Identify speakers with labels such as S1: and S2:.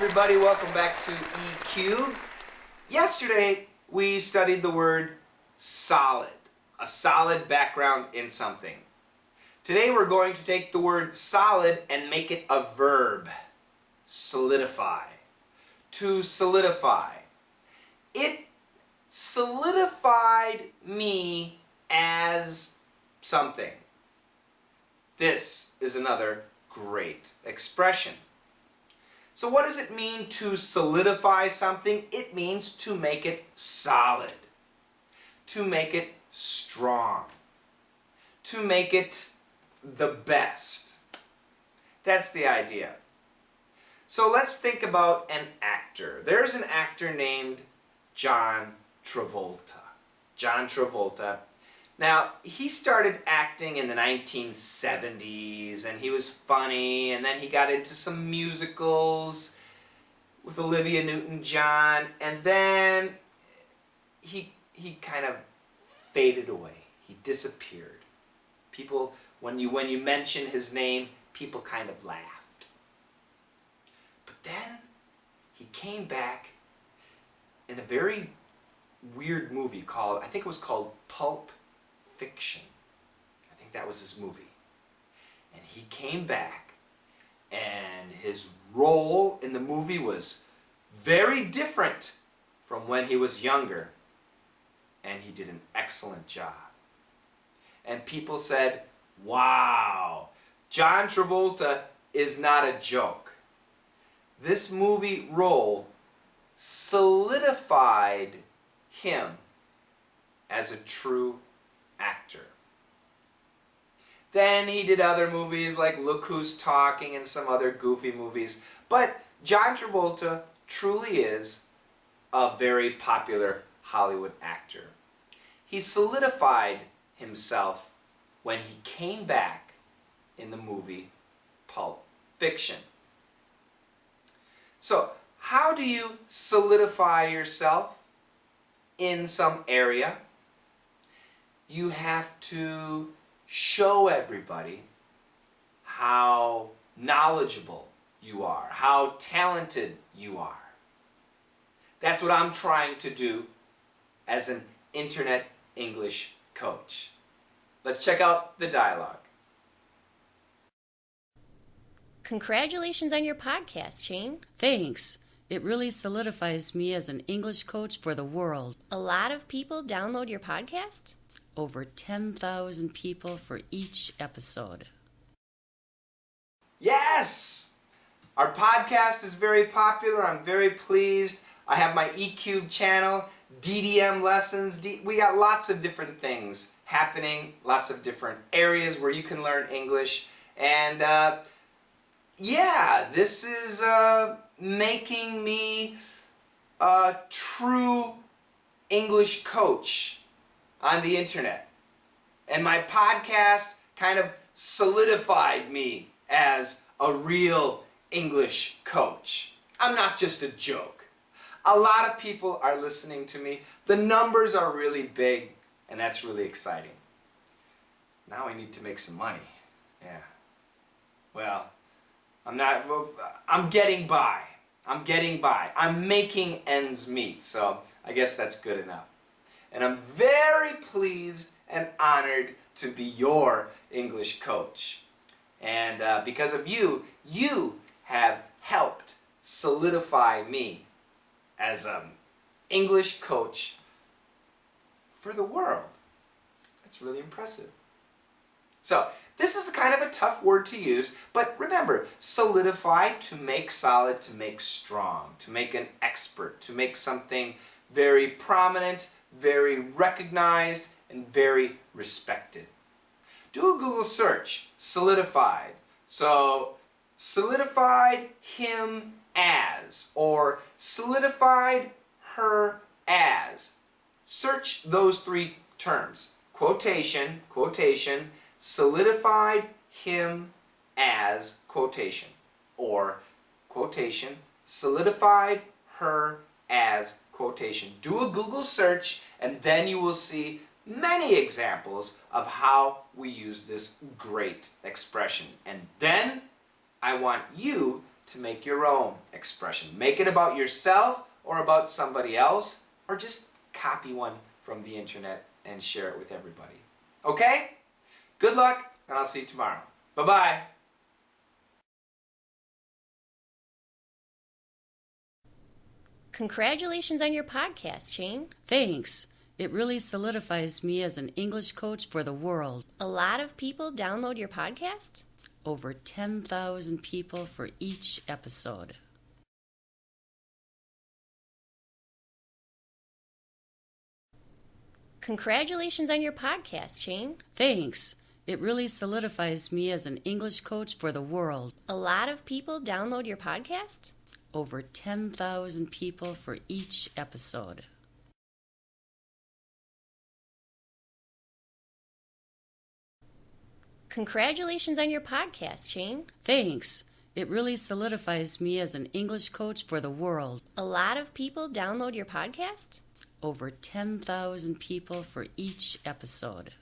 S1: everybody, welcome back to E Cubed. Yesterday we studied the word solid, a solid background in something. Today we're going to take the word solid and make it a verb, solidify. To solidify. It solidified me as something. This is another great expression. So what does it mean to solidify something? It means to make it solid, to make it strong, to make it the best. That's the idea. So let's think about an actor. There's an actor named John Travolta. John Travolta. Now, he started acting in the 1970s, and he was funny, and then he got into some musicals with Olivia Newton-John, and then he kind of faded away. He disappeared. People, when you mention his name, people kind of laughed. But then he came back in a very weird movie called, I think it was called Pulp Fiction. I think that was his movie. And he came back, and his role in the movie was very different from when he was younger. And he did an excellent job. And people said, wow, John Travolta is not a joke. This movie role solidified him as a true actor. Then he did other movies like Look Who's Talking and some other goofy movies. But John Travolta truly is a very popular Hollywood actor. He solidified himself when he came back in the movie Pulp Fiction. So, how do you solidify yourself in some area? You have to show everybody how knowledgeable you are, how talented you are. That's what I'm trying to do as an internet English coach. Let's check out the dialogue.
S2: Congratulations on your podcast, Shane.
S3: Thanks. It really solidifies me as an English coach for the world.
S2: A lot of people download your podcast?
S3: Over 10,000 people for each episode.
S1: Yes! Our podcast is very popular. I'm very pleased. I have my eCube channel, DDM lessons. We got lots of different things happening, lots of different areas where you can learn English. And yeah, this is making me a true English coach on the internet. And my podcast kind of solidified me as a real English coach. I'm not just a joke. A lot of people are listening to me. The numbers are really big, and that's really exciting. Now I need to make some money. Yeah. Well, I'm getting by. I'm making ends meet, so I guess that's good enough. And I'm very pleased and honored to be your English coach. And because of you, you have helped solidify me as an English coach for the world. That's really impressive. So, this is kind of a tough word to use, but remember, solidify, to make solid, to make strong, to make an expert, to make something very prominent, very recognized, and very respected. Do a Google search, solidified. So, solidified him as, or solidified her as. Search those three terms. Quotation, quotation, solidified him as, quotation, or quotation, solidified her as, quotation. Do a Google search, and then you will see many examples of how we use this great expression. And then I want you to make your own expression. Make it about yourself or about somebody else, or just copy one from the internet and share it with everybody. Okay? Good luck, and I'll see you tomorrow. Bye-bye.
S2: Congratulations on your podcast, Shane.
S3: Thanks. It really solidifies me as an English coach for the world.
S2: A lot of people download your podcast?
S3: Over 10,000 people for each episode.
S2: Congratulations on your podcast, Shane.
S3: Thanks. It really solidifies me as an English coach for the world.
S2: A lot of people download your podcast?
S3: Over 10,000 people for each episode.
S2: Congratulations on your podcast, Shane.
S3: Thanks. It really solidifies me as an English coach for the world.
S2: A lot of people download your podcast?
S3: Over 10,000 people for each episode.